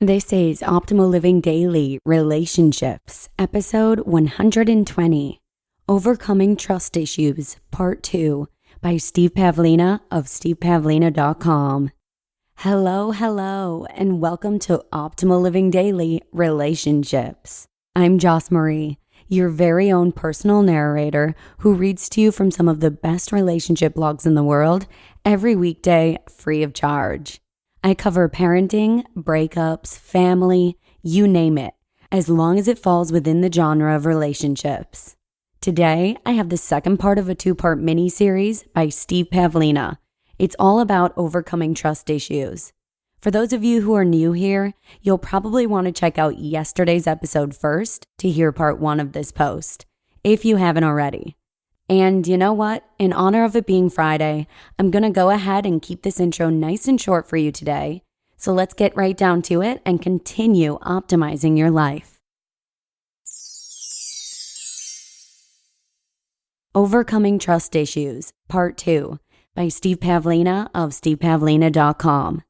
This is Optimal Living Daily Relationships, episode 120, Overcoming Trust Issues, Part 2, by Steve Pavlina of stevepavlina.com. Hello, and welcome to Optimal Living Daily Relationships. I'm Joss Marie, your very own personal narrator who reads to you from some of the best relationship blogs in the world every weekday free of charge. I cover parenting, breakups, family, you name it, as long as it falls within the genre of relationships. Today, I have the second part of a two-part mini-series by Steve Pavlina. It's all about overcoming trust issues. For those of you who are new here, you'll probably want to check out yesterday's episode first to hear part 1 of this post, if you haven't already. And you know what? In honor of it being Friday, I'm going to go ahead and keep this intro nice and short for you today. So let's get right down to it and continue optimizing your life. Overcoming Trust Issues, Part 2, by Steve Pavlina of stevepavlina.com.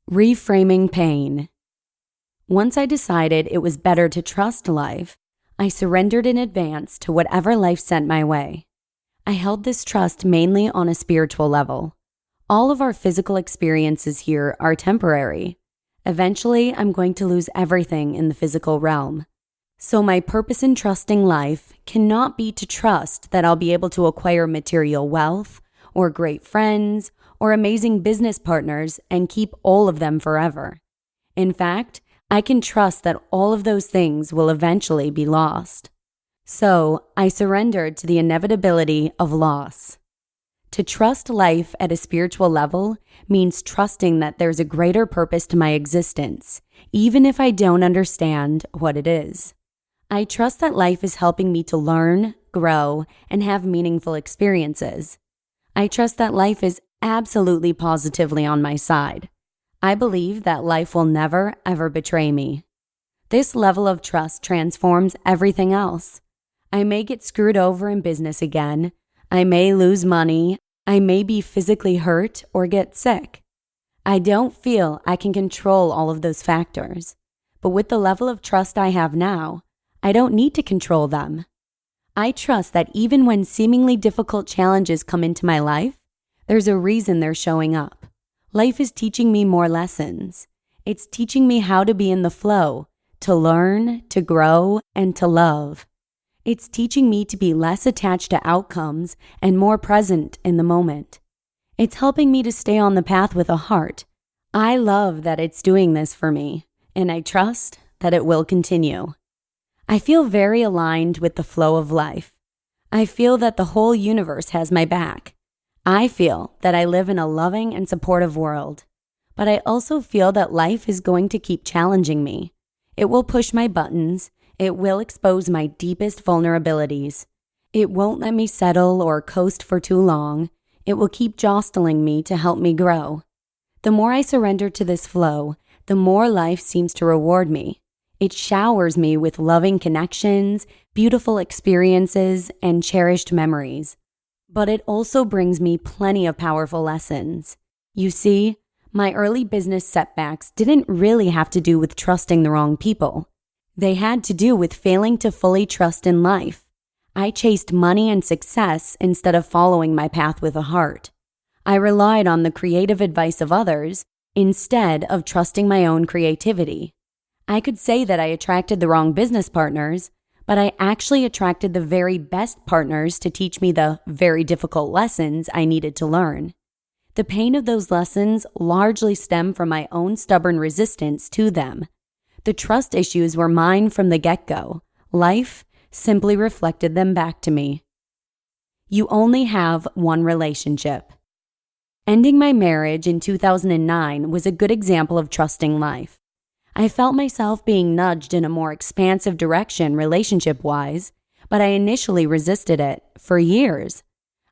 Reframing Pain. Once I decided it was better to trust life, I surrendered in advance to whatever life sent my way. I held this trust mainly on a spiritual level. All of our physical experiences here are temporary. Eventually, I'm going to lose everything in the physical realm. So my purpose in trusting life cannot be to trust that I'll be able to acquire material wealth, or great friends, or amazing business partners and keep all of them forever. In fact, I can trust that all of those things will eventually be lost. So I surrendered to the inevitability of loss. To trust life at a spiritual level means trusting that there's a greater purpose to my existence, even if I don't understand what it is. I trust that life is helping me to learn, grow, and have meaningful experiences. I trust that life is absolutely positively on my side. I believe that life will never, ever betray me. This level of trust transforms everything else. I may get screwed over in business again. I may lose money. I may be physically hurt or get sick. I don't feel I can control all of those factors. But with the level of trust I have now, I don't need to control them. I trust that even when seemingly difficult challenges come into my life, there's a reason they're showing up. Life is teaching me more lessons. It's teaching me how to be in the flow, to learn, to grow, and to love. It's teaching me to be less attached to outcomes and more present in the moment. It's helping me to stay on the path with a heart. I love that it's doing this for me, and I trust that it will continue. I feel very aligned with the flow of life. I feel that the whole universe has my back. I feel that I live in a loving and supportive world, but I also feel that life is going to keep challenging me. It will push my buttons. It will expose my deepest vulnerabilities. It won't let me settle or coast for too long. It will keep jostling me to help me grow. The more I surrender to this flow, the more life seems to reward me. It showers me with loving connections, beautiful experiences, and cherished memories. But it also brings me plenty of powerful lessons. You see, my early business setbacks didn't really have to do with trusting the wrong people. They had to do with failing to fully trust in life. I chased money and success instead of following my path with a heart. I relied on the creative advice of others instead of trusting my own creativity. I could say that I attracted the wrong business partners, but I actually attracted the very best partners to teach me the very difficult lessons I needed to learn. The pain of those lessons largely stem from my own stubborn resistance to them. The trust issues were mine from the get-go. Life simply reflected them back to me. You only have one relationship. Ending my marriage in 2009 was a good example of trusting life. I felt myself being nudged in a more expansive direction relationship-wise, but I initially resisted it for years.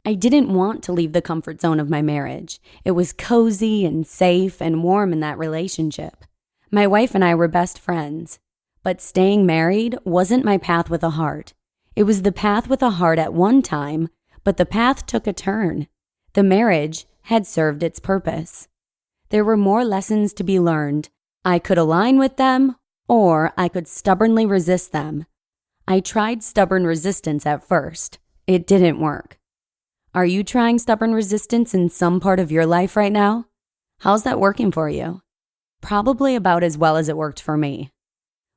I didn't want to leave the comfort zone of my marriage. It was cozy and safe and warm in that relationship. My wife and I were best friends, but staying married wasn't my path with a heart. It was the path with a heart at one time, but the path took a turn. The marriage had served its purpose. There were more lessons to be learned. I could align with them, or I could stubbornly resist them. I tried stubborn resistance at first. It didn't work. Are you trying stubborn resistance in some part of your life right now? How's that working for you? Probably about as well as it worked for me.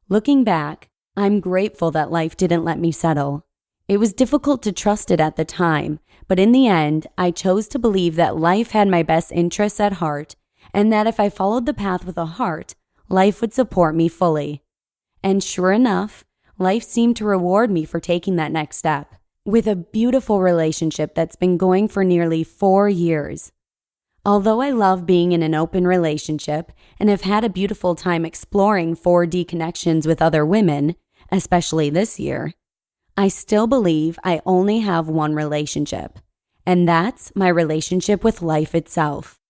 Looking back, I'm grateful that life didn't let me settle. It was difficult to trust it at the time, but in the end, I chose to believe that life had my best interests at heart, and that if I followed the path with a heart, life would support me fully. And sure enough, life seemed to reward me for taking that next step, with a beautiful relationship that's been going for nearly 4 years. Although I love being in an open relationship and have had a beautiful time exploring 4D connections with other women, especially this year, I still believe I only have one relationship, and that's my relationship with life itself.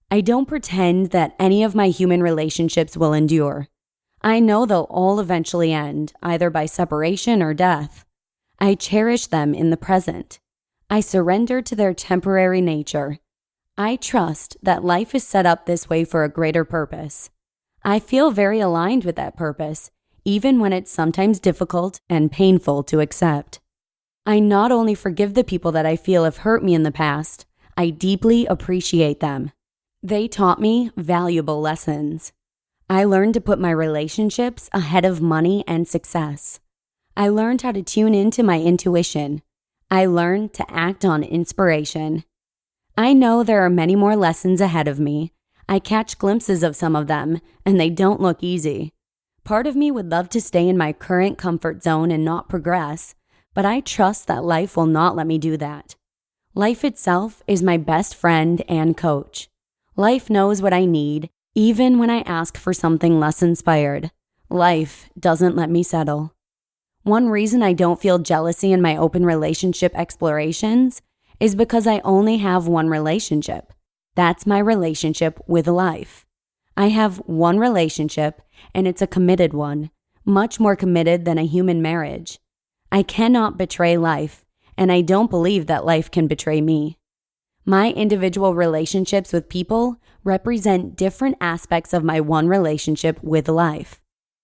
I don't pretend that any of my human relationships will endure. I know they'll all eventually end, either by separation or death. I cherish them in the present. I surrender to their temporary nature. I trust that life is set up this way for a greater purpose. I feel very aligned with that purpose, even when it's sometimes difficult and painful to accept. I not only forgive the people that I feel have hurt me in the past, I deeply appreciate them. They taught me valuable lessons. I learned to put my relationships ahead of money and success. I learned how to tune into my intuition. I learned to act on inspiration. I know there are many more lessons ahead of me. I catch glimpses of some of them, and they don't look easy. Part of me would love to stay in my current comfort zone and not progress, but I trust that life will not let me do that. Life itself is my best friend and coach. Life knows what I need, even when I ask for something less inspired. Life doesn't let me settle. One reason I don't feel jealousy in my open relationship explorations is because I only have one relationship. That's my relationship with life. I have one relationship, and it's a committed one, much more committed than a human marriage. I cannot betray life, and I don't believe that life can betray me. My individual relationships with people represent different aspects of my one relationship with life.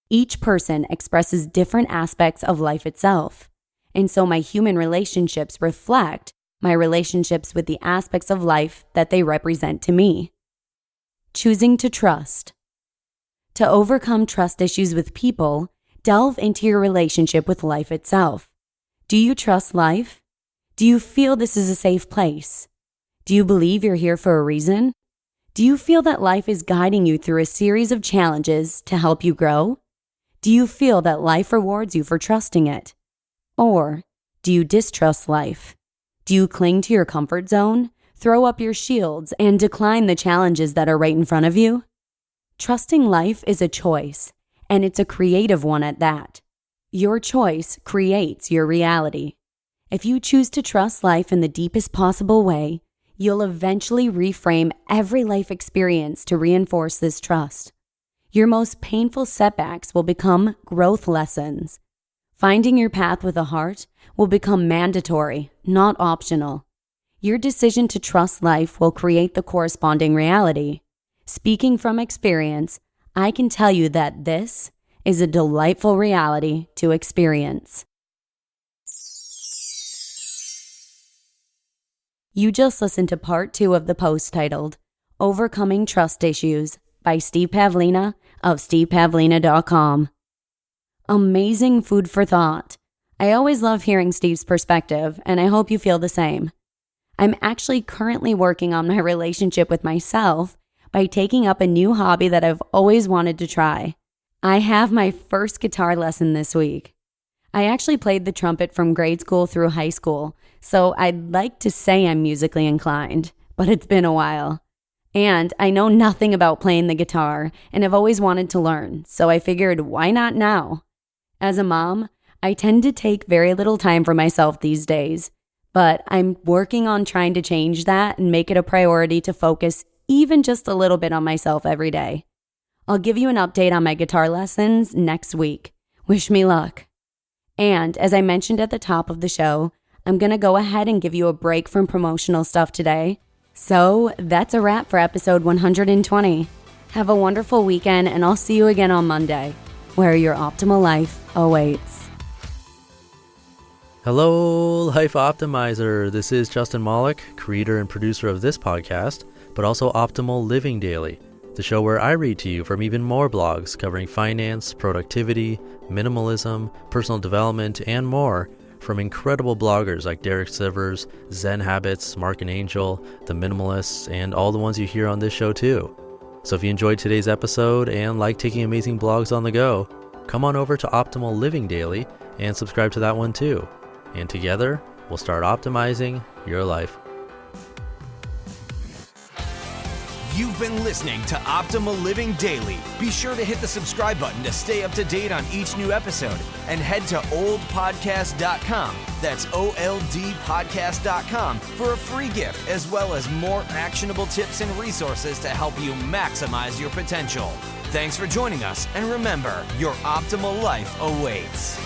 Each person expresses different aspects of life itself, and so my human relationships reflect my relationships with the aspects of life that they represent to me. Choosing to trust. To overcome trust issues with people, delve into your relationship with life itself. Do you trust life? Do you feel this is a safe place? Do you believe you're here for a reason? Do you feel that life is guiding you through a series of challenges to help you grow? Do you feel that life rewards you for trusting it? Or do you distrust life? Do you cling to your comfort zone, throw up your shields, and decline the challenges that are right in front of you? Trusting life is a choice, and it's a creative one at that. Your choice creates your reality. If you choose to trust life in the deepest possible way, you'll eventually reframe every life experience to reinforce this trust. Your most painful setbacks will become growth lessons. Finding your path with a heart will become mandatory, not optional. Your decision to trust life will create the corresponding reality. Speaking from experience, I can tell you that this is a delightful reality to experience. You just listened to part 2 of the post titled, Overcoming Trust Issues by Steve Pavlina of stevepavlina.com. Amazing food for thought. I always love hearing Steve's perspective, and I hope you feel the same. I'm actually currently working on my relationship with myself by taking up a new hobby that I've always wanted to try. I have my first guitar lesson this week. I actually played the trumpet from grade school through high school, so I'd like to say I'm musically inclined, but it's been a while. And I know nothing about playing the guitar and have always wanted to learn, so I figured, why not now? As a mom, I tend to take very little time for myself these days, but I'm working on trying to change that and make it a priority to focus even just a little bit on myself every day. I'll give you an update on my guitar lessons next week. Wish me luck. And as I mentioned at the top of the show, I'm going to go ahead and give you a break from promotional stuff today. So that's a wrap for episode 120. Have a wonderful weekend, and I'll see you again on Monday, where your optimal life awaits. Hello, Life Optimizer. This is Justin Malik, creator and producer of this podcast, but also Optimal Living Daily, the show where I read to you from even more blogs covering finance, productivity, minimalism, personal development, and more from incredible bloggers like Derek Sivers, Zen Habits, Mark and Angel, The Minimalists, and all the ones you hear on this show too. So if you enjoyed today's episode and like taking amazing blogs on the go, come on over to Optimal Living Daily and subscribe to that one too. And together, we'll start optimizing your life. You've been listening to Optimal Living Daily. Be sure to hit the subscribe button to stay up to date on each new episode, and head to oldpodcast.com. That's OLDpodcast.com for a free gift, as well as more actionable tips and resources to help you maximize your potential. Thanks for joining us, and remember, your optimal life awaits.